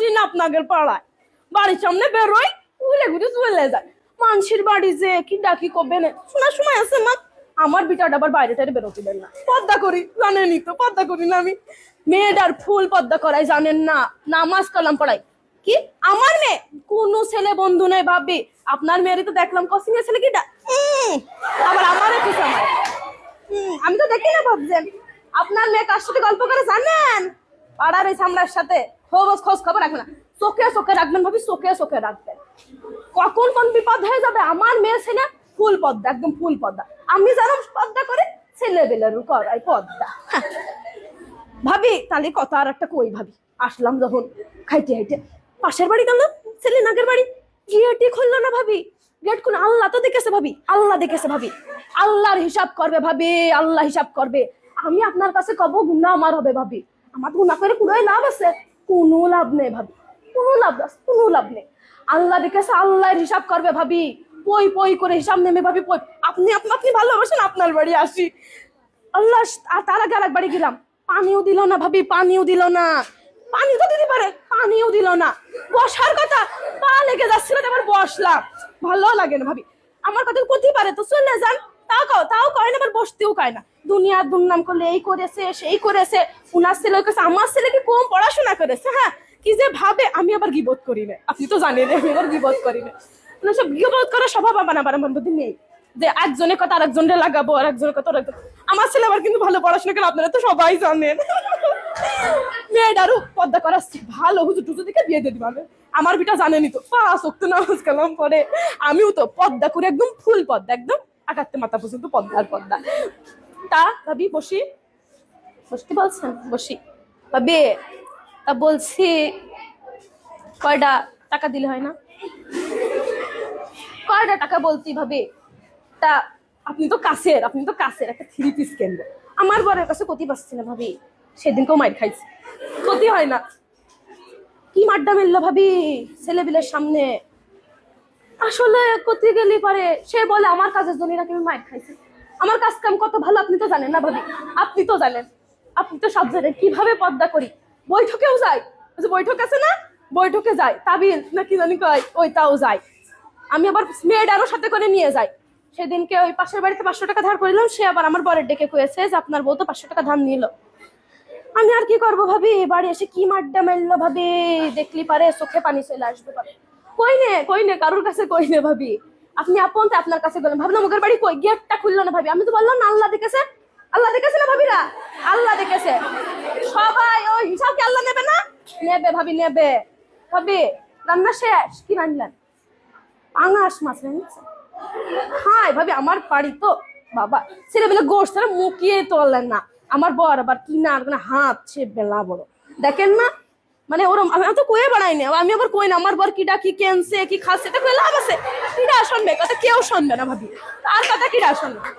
আসি না আপনাদের পাড়ায়, বাড়ির সামনে বেরোই উলে ঘুরে চলে যায়। মানুষের বাড়ি যে কি ডাকি কবে না শোনার সময় আছে মা। আমার বিটাটা আবার বাইরে টাইরে বেরোতে দেন না, পর্দা করি জানেনই তো, পর্দা করি না আমি। মেয়েটার ফুল পর্দা করাই জানেন না, নামাজ কালাম পড়াই। কি আমার মেয়ে? কোন ছেলে বন্ধু নেই ভাবি, আপনার মেয়েরই তো দেখলাম কসিং এর ছেলে কিটা, আবার আমারও কিছু আমার। আমি তো দেখি না ভাবছেন। আপনার মেয়ে কার সাথে গল্প করে জানেন? পাড়ার ওই সামলার সাথে। খোঁজ খবর রাখবেন না, চোখে চোখে রাখবেন ভাবি, চোখে চোখে রাখবেন। কখন কোন বিপদ হয়ে যাবে। আমার মেয়ে ছেলে ফুল পদ্মা, একদম ফুল পদ্মা। আমি জানো পদ্মা করে ছেলে বেলের করাই পদ্মা। ভাবি তাহলে কথা আর একটা কই ভাবি, আসলাম যখন খাইতে খাইতে পাশের বাড়ি গেল, ছেলে নাগের বাড়ি, গেটই খুললো না ভাবি। গেট খুলে আল্লাহ তো দেখেছে ভাবি, আল্লাহ দেখেছে ভাবি। আল্লাহর হিসাব করবে ভাবি, আল্লাহ হিসাব করবে। আমি আপনার কাছে কব গুনাহ আমার হবে ভাবি, আমার গুনাহ করে কোনো লাভ আছে? কোনো লাভ নেই ভাবি, কোনো লাভ নেই। আল্লাহ দেখেছে, আল্লাহর হিসাব করবে ভাবি। পই পই করে হিসাব নেমে ভাবি পই। আপনি আপনি ভালোবাসেন, আপনার বাড়ি আসি। আল্লাহ, আর তার আগে আর এক বাড়ি গেলাম, পানিও দিল না ভাবি, পানিও দিল না। পানি তো দিতে পারে, পানিও দিল না। বসার কথা, পা লেগে যাচ্ছিল, আবার বসলাম, ভালো লাগে না ভাবি। আমার কথা করতে পারে তো চলে যান, তাও কয় না, আবার বসতেও কয় না। দুনিয়ার দুর্নাম করলে এই করেছে সেই করেছে, উনার ছেলে কাছে আমার ছেলে কি কম পড়াশোনা করেছে, হ্যাঁ কি যে ভাবে। আমি আবার গিবত করি না, আপনি তো জানেন আমি আবার গিবত করি না। সব গিবত করার স্বভাব আমার মধ্যে নেই, যে একজনের কথা আরেকজনের লাগাবো, আর একজনের কথা আমার ছেলে আবার কিন্তু ভালো পড়াশোনা করে, আপনারা তো সবাই জানেন। মেয়েটারও পর্দা করাচ্ছি, ভালো হুজুর টুজুর দিকে বিয়ে দিয়ে দিবে। আমার বিটা জানেনি তো, 5 ওয়াক্ত নামাজ কালাম পড়ে। আমিও তো পর্দা করে একদম ফুল পর্দা, একদম আকাতে মাথা পর্যন্ত পর্দার পর্দা। তা ভাবি বসতে বলছেন, বসি ভাবি। তা বলছি কয়টা টাকা দিলে হয় না? কয়টা টাকা বলছি ভাবি। তা আপনি তো কাছের একটা 3 পিস কেনবো, আমার বরের কাছে ক্ষতি পাচ্ছি না ভাবি। সেদিনকেও মাইর খাইছি, ক্ষতি হয় না। কি মাড্ডা মেললো ভাবি ছেলেবিলের সামনে। আসলে ক্ষতি গেলি পারে, সে বলে আমার কাজের জন্য নাকি আমি মাইর খাইছি। আমার কাজ কাম কত ভালো আপনি তো জানেন না ভাবি, আপনি তো জানেন, আপনি তো সব জানেন কিভাবে পর্দা করি। বৈঠকেও যাই, বৈঠক আছে না, বৈঠকে যাই, তাবিল না কি জানি কয়, ওইটাও যাই। আমি আবার মেয়েটারও সাথে করে নিয়ে যাই। সেদিনকে ওই পাশের বাড়িতে 500 টাকা ধার করিলাম, সে আবার আমার বরের ডেকে কয়েছে যে আপনার বউ তো 500 টাকা ধার নিল। আমি আর কি করবো ভাবি, বাড়ি এসে কি মাড্ডা মারলো ভাবি, দেখলি পারে চোখে পানি চলে আসবে ভাবি। কই নে কারোর কাছে কই নে ভাবি। আপনি আপন তো আপনার কাছে গেলেন, ভাবলাম ওদের বাড়ি কই, গেটটা খুললো না ভাবি। আমি তো বললাম না আল্লাহ দেখেছে না ভাবিরা, আল্লাহ দেখেছে। সবাই ওই হিসাব কি আল্লাহ নেবে না? নেবে ভাবি, নেবে ভাবি। রান্না শেষ, কি রান্নলেন? পাঙাশ মাছ রান্নাছেন? হ্যাঁ ভাবি, আমার বাড়ি তো বাবা ছেলেবেলে গোষ্ঠ মুখিয়ে তোলেন না। আমার বর আবার কিনার হাত সে বেলা বড়, দেখেন না, মানে ওরম। আমি তো কয়ে বাড়াই না, আমি আবার কই না আমার বর কিডা কি কেনছে কি খাচ্ছে, এটা কয়ে লাভ আছে? কিডা শুনবে কথা? কেউ শুনবে না ভাবি, আর কথা কিডা শুনবে?